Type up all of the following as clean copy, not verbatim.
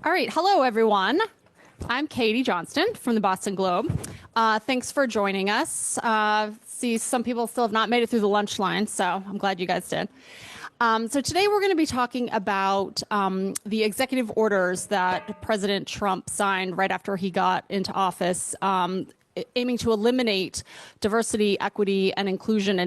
All right, hello everyone. I'm Katie Johnston from the Boston Globe. Thanks for joining us. See, some people still have not made it through the lunch line, so I'm glad you guys did. So today we're going to be talking about the executive orders that President Trump signed right after he got into office, aiming to eliminate diversity, equity, and inclusion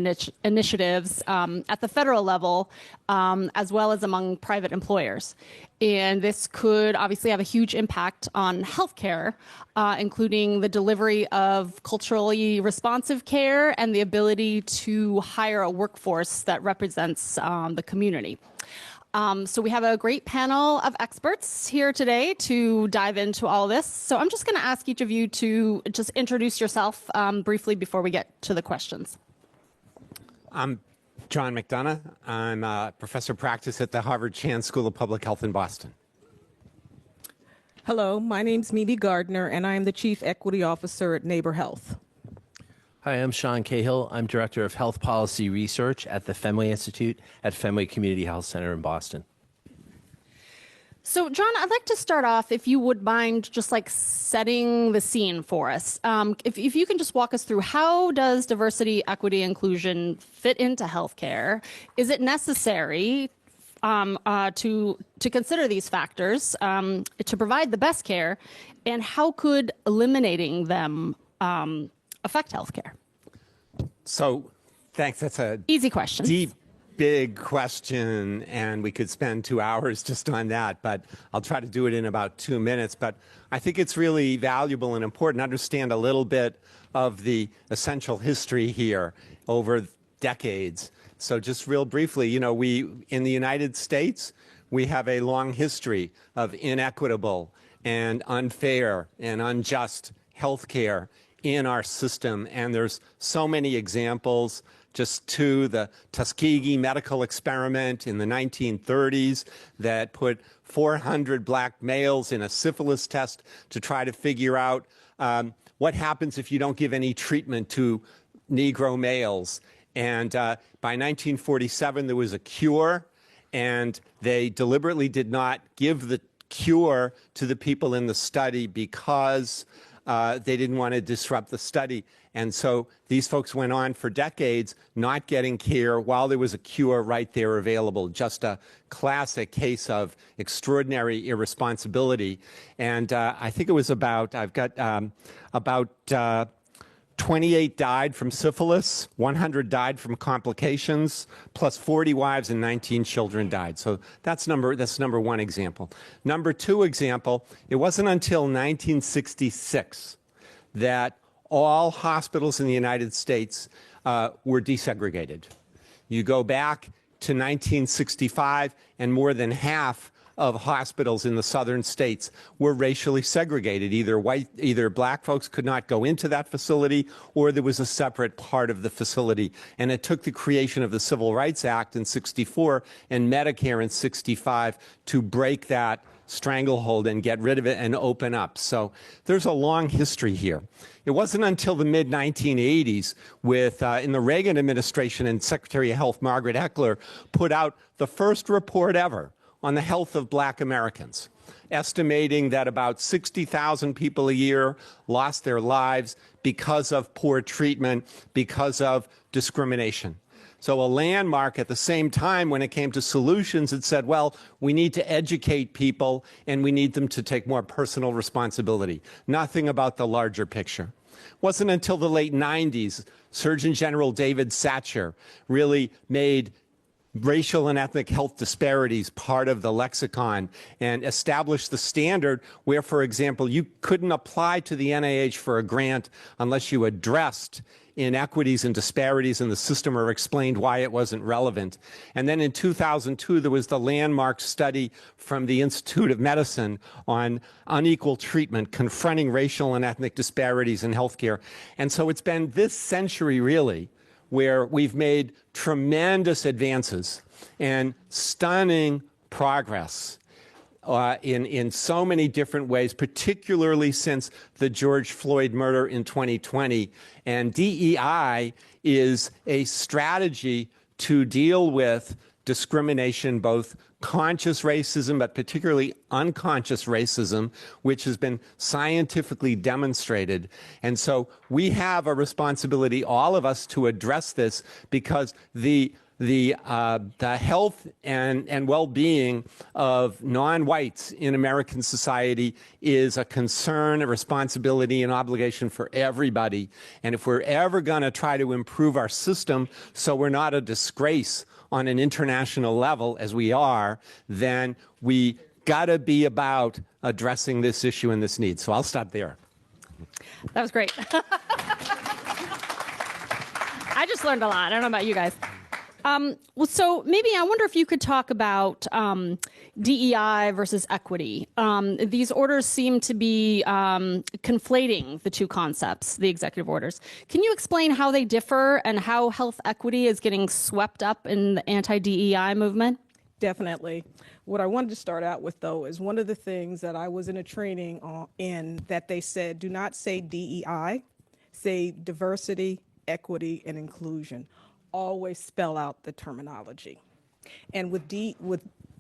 initiatives at the federal level, as well as among private employers. And this could obviously have a huge impact on healthcare, including the delivery of culturally responsive care and the ability to hire a workforce that represents the community. So we have a great panel of experts here today to dive into all this. So I'm just going to ask each of you to just introduce yourself briefly before we get to the questions. I'm John McDonough. I'm a professor of practice at the Harvard Chan School of Public Health in Boston. Hello, my name's Gardner, and I am the Chief Equity Officer at Neighbor Health. Hi, I'm Sean Cahill. I'm Director of Health Policy Research at the Fenway Institute at Fenway Community Health Center in Boston. So, John, I'd like to start off, if you would mind, just like setting the scene for us. If you can just walk us through, how does diversity, equity, inclusion fit into healthcare? Is it necessary to consider these factors to provide the best care, and how could eliminating them affect healthcare? So, thanks. That's a easy question. Deep, big question, and we could spend 2 hours just on that, but I'll try to do it in about 2 minutes. But I think it's really valuable and important to understand a little bit of the essential history here over decades. So just real briefly, you know, in the United States, we have a long history of inequitable and unfair and unjust health care in our system, and there's so many examples. Just two, the 𝘚𝘶𝘮𝘮𝘮 medical experiment in the 1930s that put 400 black males in a syphilis test to try to figure out what happens if you don't give any treatment to Negro males. And by 1947, there was a cure, and they deliberately did not give the cure to the people in the study because they didn't want to disrupt the study. And so these folks went on for decades not getting care while there was a cure right there available. Just a classic case of extraordinary irresponsibility. And I think it was about 28 died from syphilis, 100 died from complications, plus 40 wives and 19 children died. So that's number one example. Number two example, it wasn't until 1966 that all hospitals in the United States were desegregated. You go back to 1965, and more than half of hospitals in the southern states were racially segregated. Either black folks could not go into that facility, or there was a separate part of the facility. And it took the creation of the Civil Rights Act in '64 and Medicare in '65 to break that stranglehold and get rid of it and open up. So there's a long history here. It wasn't until the mid-1980s in the Reagan administration, and Secretary of Health Margaret Heckler put out the first report ever on the health of black Americans, estimating that about 60,000 people a year lost their lives because of poor treatment, because of discrimination. So a landmark at the same time when it came to solutions, it said, well, we need to educate people and we need them to take more personal responsibility. Nothing about the larger picture. It wasn't until the late 90s, Surgeon General David Satcher really made racial and ethnic health disparities part of the lexicon and established the standard where, for example, you couldn't apply to the NIH for a grant unless you addressed inequities and disparities in the system or explained why it wasn't relevant. And then in 2002, there was the landmark study from the Institute of Medicine on unequal treatment, confronting racial and ethnic disparities in healthcare. And so it's been this century, really, where we've made tremendous advances and stunning progress in so many different ways, particularly since the George Floyd murder in 2020. And DEI is a strategy to deal with discrimination, both conscious racism, but particularly unconscious racism, which has been scientifically demonstrated. And so we have a responsibility, all of us, to address this, because the health and well-being of non-whites in American society is a concern, a responsibility, an obligation for everybody. And if we're ever going to try to improve our system so we're not a disgrace on an international level, as we are, then we got to be about addressing this issue and this need. So I'll stop there. That was great. I just learned a lot. I don't know about you guys. Well, so maybe I wonder if you could talk about DEI versus equity. These orders seem to be conflating the two concepts, the executive orders. Can you explain how they differ and how health equity is getting swept up in the anti-DEI movement? Definitely. What I wanted to start out with, though, is one of the things that I was in a training in that they said, do not say DEI, say diversity, equity, and inclusion. Always spell out the terminology. And with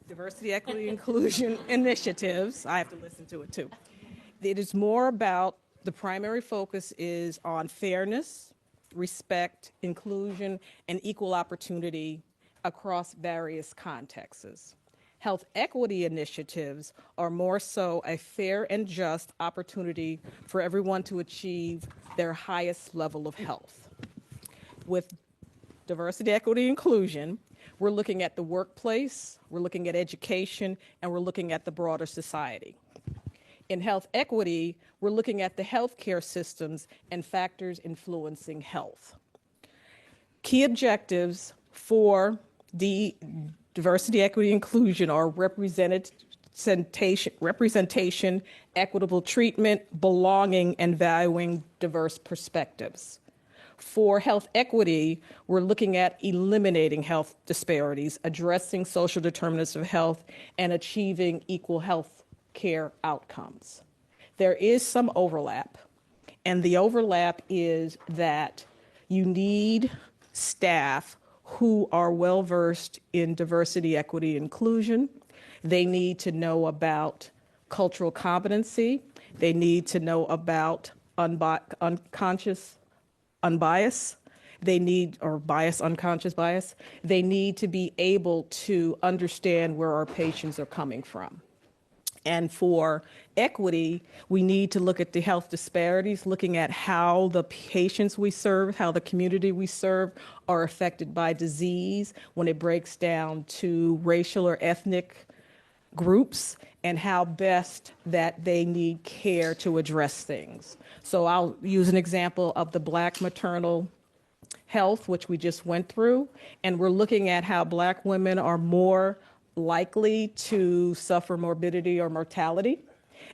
diversity, equity, inclusion initiatives, I have to listen to it too. It is more about, the primary focus is on fairness, respect, inclusion, and equal opportunity across various contexts. Health equity initiatives are more so a fair and just opportunity for everyone to achieve their highest level of health. With diversity, equity, inclusion, we're looking at the workplace, we're looking at education, and we're looking at the broader society. In health equity, we're looking at the healthcare systems and factors influencing health. Key objectives for diversity, equity, inclusion are representation, equitable treatment, belonging, and valuing diverse perspectives. For health equity, we're looking at eliminating health disparities, addressing social determinants of health, and achieving equal health care outcomes. There is some overlap, and the overlap is that you need staff who are well-versed in diversity, equity, inclusion. They need to know about cultural competency. They need to know about unconscious unbiased. They need, or bias, unconscious bias. They need to be able to understand where our patients are coming from. And for equity, we need to look at the health disparities, looking at how the patients we serve, how the community we serve are affected by disease when it breaks down to racial or ethnic groups, and how best that they need care to address things. So I'll use an example of the Black maternal health, which we just went through, and we're looking at how Black women are more likely to suffer morbidity or mortality,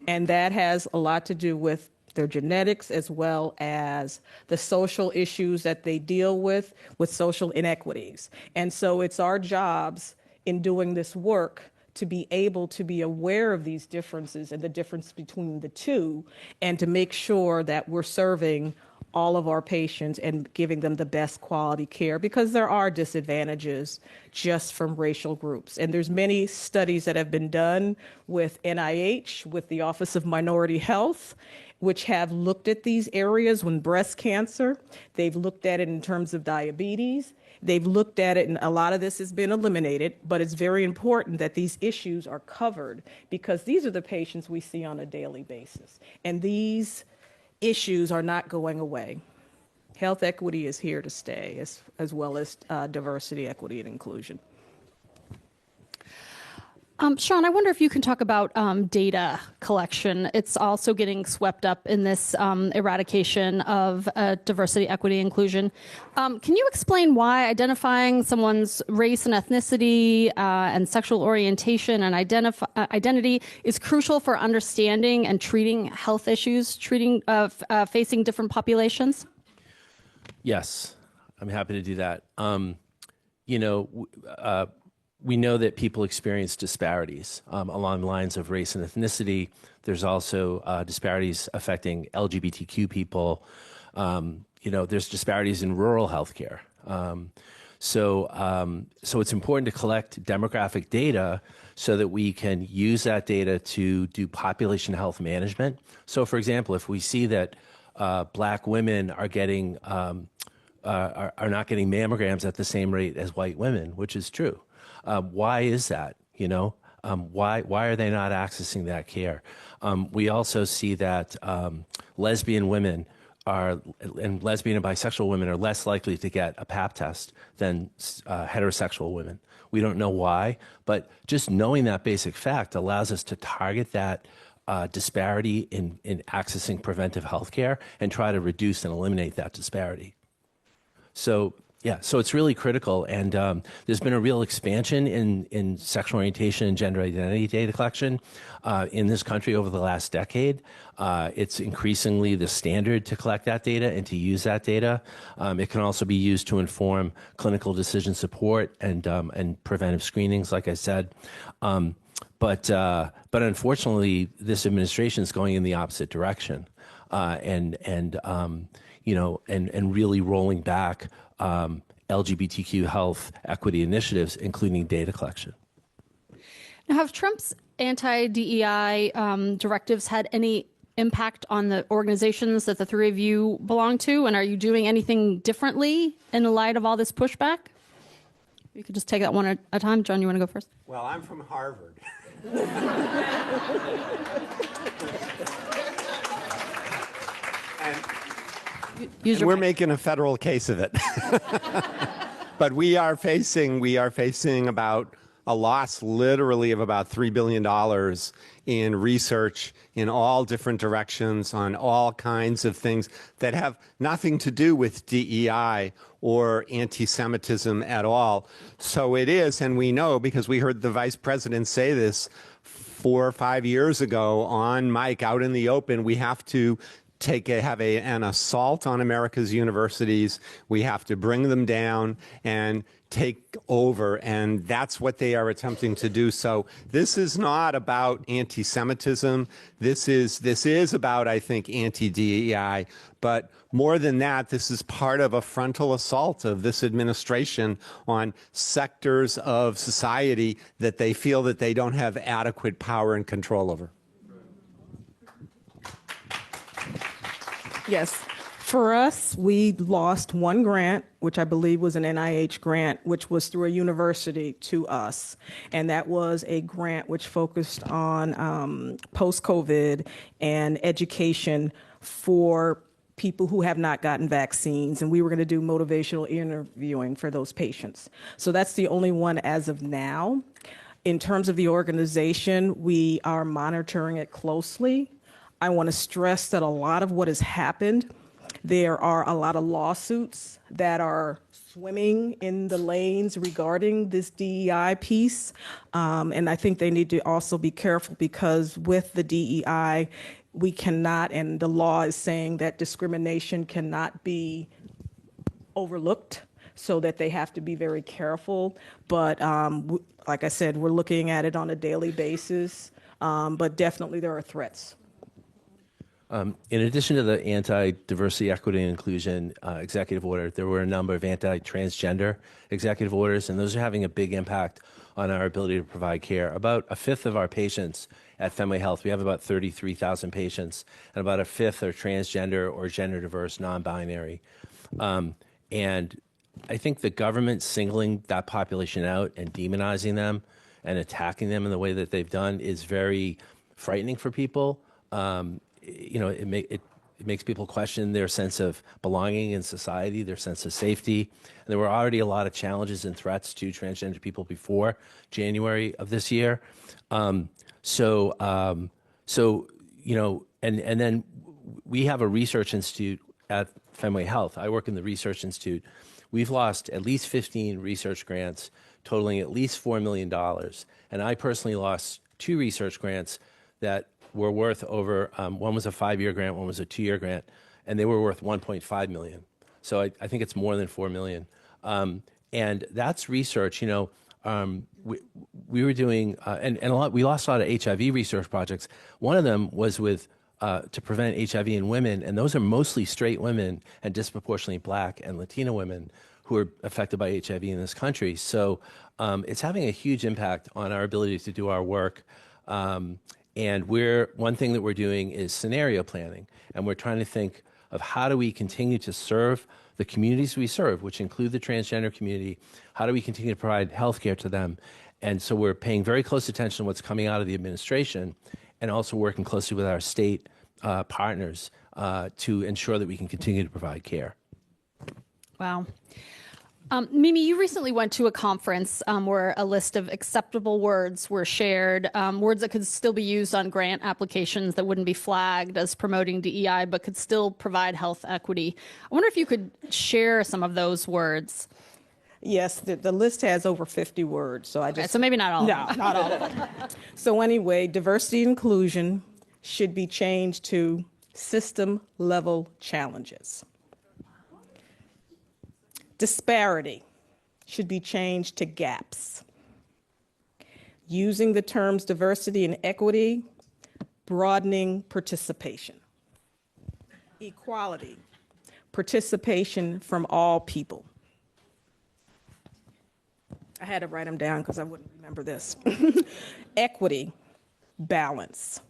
and that has a lot to do with their genetics as well as the social issues that they deal with social inequities. And so it's our jobs in doing this work to be able to be aware of these differences and the difference between the two, and to make sure that we're serving all of our patients and giving them the best quality care, because there are disadvantages just from racial groups. And there's many studies that have been done with NIH, with the Office of Minority Health, which have looked at these areas. When breast cancer, they've looked at it in terms of diabetes. They've looked at it, and a lot of this has been eliminated, but it's very important that these issues are covered, because these are the patients we see on a daily basis. And these issues are not going away. Health equity is here to stay, as well as diversity, equity, and inclusion. Sean, I wonder if you can talk about data collection. It's also getting swept up in this eradication of diversity, equity, inclusion. Can you explain why identifying someone's race and ethnicity and sexual orientation and identity is crucial for understanding and treating health issues, facing different populations? Yes, I'm happy to do that. We know that people experience disparities along the lines of race and ethnicity. There's also disparities affecting LGBTQ people. There's disparities in rural healthcare. So it's important to collect demographic data so that we can use that data to do population health management. So, for example, if we see that Black women are getting are not getting mammograms at the same rate as white women, which is true, why is that? You know, why are they not accessing that care? We also see that lesbian women and lesbian and bisexual women are less likely to get a Pap test than heterosexual women. We don't know why, but just knowing that basic fact allows us to target that disparity in accessing preventive health care and try to reduce and eliminate that disparity. So, yeah, so it's really critical, and there's been a real expansion in sexual orientation and gender identity data collection in this country over the last decade. It's increasingly the standard to collect that data and to use that data. It can also be used to inform clinical decision support and preventive screenings, like I said. But unfortunately, this administration is going in the opposite direction, and really rolling back LGBTQ health equity initiatives, including data collection. Now, have Trump's anti-DEI directives had any impact on the organizations that the three of you belong to? And are you doing anything differently in light of all this pushback? You could just take that one at a time. John, you want to go first? Well, I'm from Harvard. And we're making a federal case of it. But we are facing about a loss literally of about $3 billion in research in all different directions on all kinds of things that have nothing to do with DEI or anti-Semitism at all. So it is, and we know because we heard the vice president say this 4 or 5 years ago on mic out in the open, we have to have an assault on America's universities. We have to bring them down and take over, and that's what they are attempting to do. So this is not about anti-Semitism. This is about, I think, anti-DEI. But more than that, this is part of a frontal assault of this administration on sectors of society that they feel that they don't have adequate power and control over. Yes. For us, we lost one grant, which I believe was an NIH grant, which was through a university to us. And that was a grant which focused on post-COVID and education for people who have not gotten vaccines. And we were going to do motivational interviewing for those patients. So that's the only one as of now. In terms of the organization, we are monitoring it closely. I want to stress that a lot of what has happened, there are a lot of lawsuits that are swimming in the lanes regarding this DEI piece. And I think they need to also be careful because with the DEI, we cannot, and the law is saying that discrimination cannot be overlooked, so that they have to be very careful. But like I said, we're looking at it on a daily basis, but definitely there are threats. In addition to the anti-diversity, equity, and inclusion executive order, there were a number of anti-transgender executive orders, and those are having a big impact on our ability to provide care. About a fifth of our patients at Fenway Health, we have about 33,000 patients, and about a fifth are transgender or gender diverse, non-binary. And I think the government singling that population out and demonizing them and attacking them in the way that they've done is very frightening for people. It makes people question their sense of belonging in society, their sense of safety. And there were already a lot of challenges and threats to transgender people before January of this year. And then we have a research institute at Fenway Health. I work in the research institute. We've lost at least 15 research grants totaling at least $4 million. And I personally lost 2 research grants that were worth over, one was a 5-year grant, one was a 2-year grant, and they were worth $1.5 million. So I think it's more than $4 million. And that's research, we were doing, we lost a lot of HIV research projects. One of them was with, to prevent HIV in women, and those are mostly straight women and disproportionately Black and Latina women who are affected by HIV in this country. So it's having a huge impact on our ability to do our work. And one thing that we're doing is scenario planning, and we're trying to think of how do we continue to serve the communities we serve, which include the transgender community. How do we continue to provide health care to them? And so we're paying very close attention to what's coming out of the administration, and also working closely with our state partners to ensure that we can continue to provide care. Wow. Mimi, you recently went to a conference where a list of acceptable words were shared, words that could still be used on grant applications that wouldn't be flagged as promoting DEI, but could still provide health equity. I wonder if you could share some of those words. Yes, the list has over 50 words, so So maybe not all. No, not all of them. So anyway, diversity and inclusion should be changed to system-level challenges. Disparity should be changed to gaps. Using the terms diversity and equity, broadening participation. Equality, participation from all people. I had to write them down because I wouldn't remember this. Equity, balance.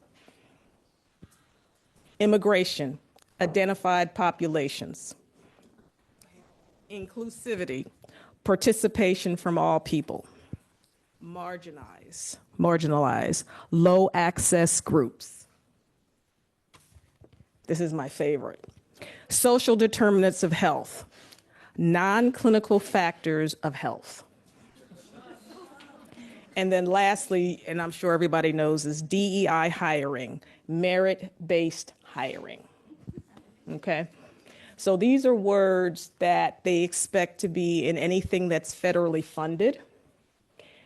Immigration, identified populations. Inclusivity, participation from all people. Marginalize, low access groups. This is my favorite. Social determinants of health, non-clinical factors of health. And then lastly, and I'm sure everybody knows, is DEI hiring, merit-based hiring. Okay? So these are words that they expect to be in anything that's federally funded.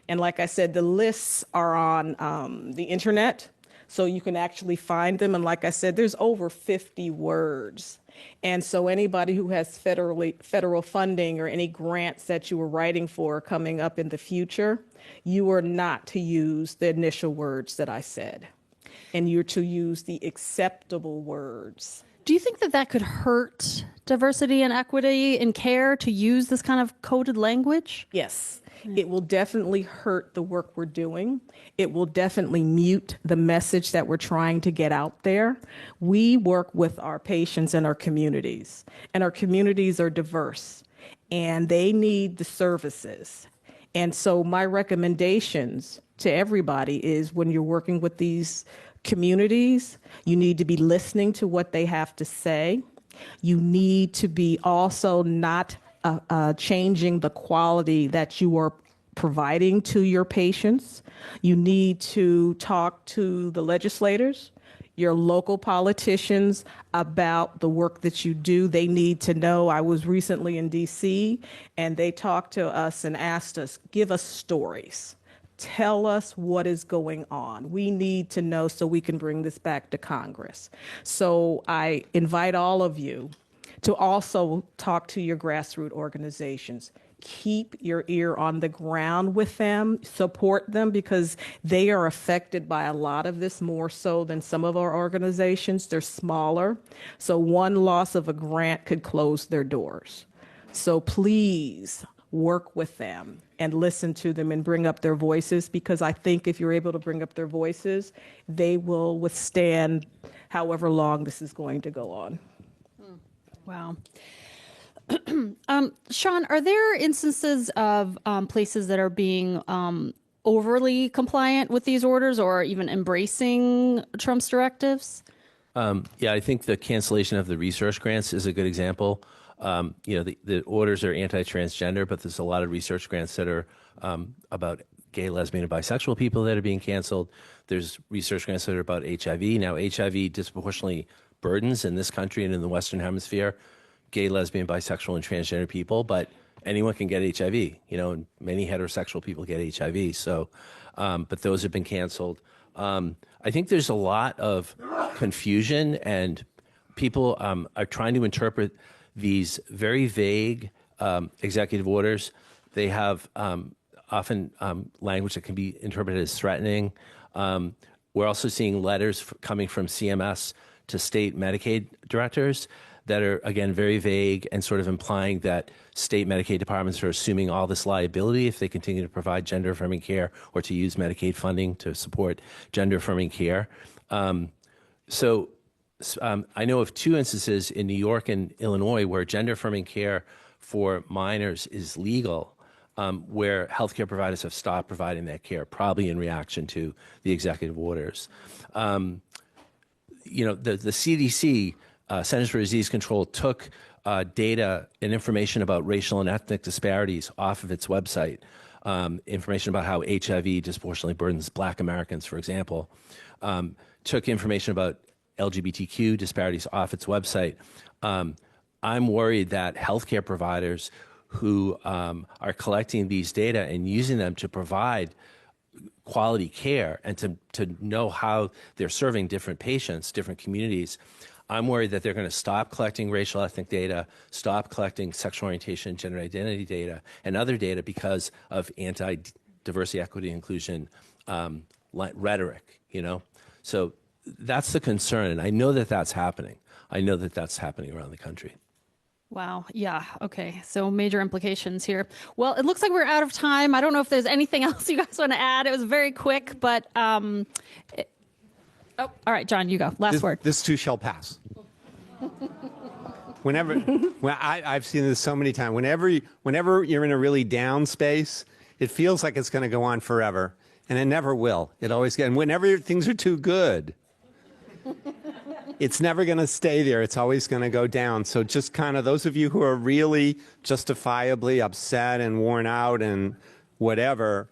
And like I said, the lists are on the internet, so you can actually find them. And like I said, there's over 50 words. And so anybody who has federal funding or any grants that you were writing for coming up in the future, you are not to use the initial words that I said. And you're to use the acceptable words. Do you think that that could hurt diversity and equity in care to use this kind of coded language? Yes. It will definitely hurt the work we're doing. It will definitely mute the message that we're trying to get out there. We work with our patients and our communities are diverse, and they need the services. And so my recommendations to everybody is when you're working with these communities, you need to be listening to what they have to say. You need to be also not changing the quality that you are providing to your patients. You need to talk to the legislators, your local politicians about the work that you do. They need to know. I was recently in DC and they talked to us and asked us, give us stories. Tell us what is going on. We need to know so we can bring this back to Congress. So I invite all of you to also talk to your grassroots organizations. Keep your ear on the ground with them, support them, because they are affected by a lot of this more so than some of our organizations. They're smaller, so one loss of a grant could close their doors. So please work with them and listen to them and bring up their voices, because I think if you're able to bring up their voices, they will withstand however long this is going to go on. Wow. Sean, are there instances of places that are being overly compliant with these orders or even embracing Trump's directives? Yeah, I think the cancellation of the research grants is a good example. The orders are anti-transgender, but there's a lot of research grants that are about gay, lesbian, and bisexual people that are being canceled. There's research grants that are about HIV. Now, HIV disproportionately burdens in this country and in the Western Hemisphere gay, lesbian, bisexual, and transgender people, but anyone can get HIV, and many heterosexual people get HIV. So, but those have been canceled. I think there's a lot of confusion, and people are trying to interpret these very vague executive orders. They have often language that can be interpreted as threatening. We're also seeing letters coming from CMS to state Medicaid directors that are, again, very vague and sort of implying that state Medicaid departments are assuming all this liability if they continue to provide gender-affirming care or to use Medicaid funding to support gender-affirming care. I know of 2 instances in New York and Illinois where gender-affirming care for minors is legal, where healthcare providers have stopped providing that care, probably in reaction to the executive orders. The CDC, Centers for Disease Control, took data and information about racial and ethnic disparities off of its website, information about how HIV disproportionately burdens Black Americans, for example, took information about LGBTQ disparities off its website. I'm worried that healthcare providers who are collecting these data and using them to provide quality care and to know how they're serving different patients, different communities, I'm worried that they're going to stop collecting racial ethnic data, stop collecting sexual orientation, gender identity data, and other data because of anti-diversity, equity, inclusion rhetoric, So that's the concern, and I know that that's happening. I know that that's happening around the country. Wow. Yeah. Okay. So major implications here. Well, it looks like we're out of time. I don't know if there's anything else you guys want to add. It was very quick, but all right, John, you go. Last word. This too shall pass. I've seen this so many times. Whenever you're in a really down space, it feels like it's going to go on forever, and it never will. It always gets. And whenever things are too good, it's never going to stay there. It's always going to go down. So just kind of those of you who are really justifiably upset and worn out and whatever,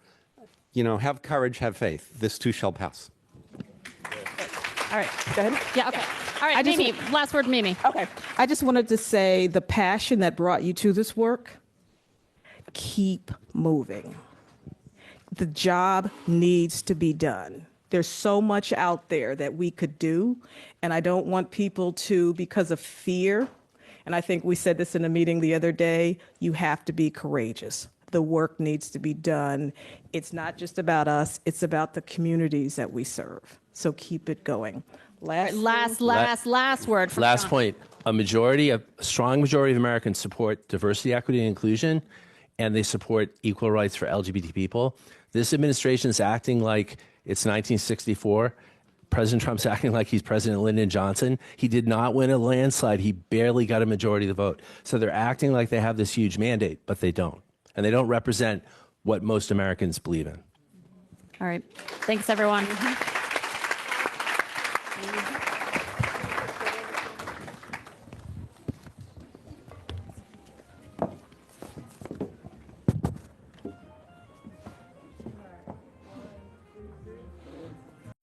have courage, have faith. This too shall pass. All right, go ahead. Yeah, okay. All right, Mimi, last word, Mimi. Okay. I just wanted to say the passion that brought you to this work, keep moving. The job needs to be done. There's so much out there that we could do, and I don't want people to, because of fear, and I think we said this in a meeting the other day, you have to be courageous. The work needs to be done. It's not just about us, it's about the communities that we serve. So keep it going. Last word from Last John. point. A strong majority of Americans support diversity, equity, and inclusion, and they support equal rights for LGBT people. This administration is acting like it's 1964. President Trump's acting like he's President Lyndon Johnson. He did not win a landslide. He barely got a majority of the vote. So they're acting like they have this huge mandate, but they don't. And they don't represent what most Americans believe in. All right. Thanks, everyone.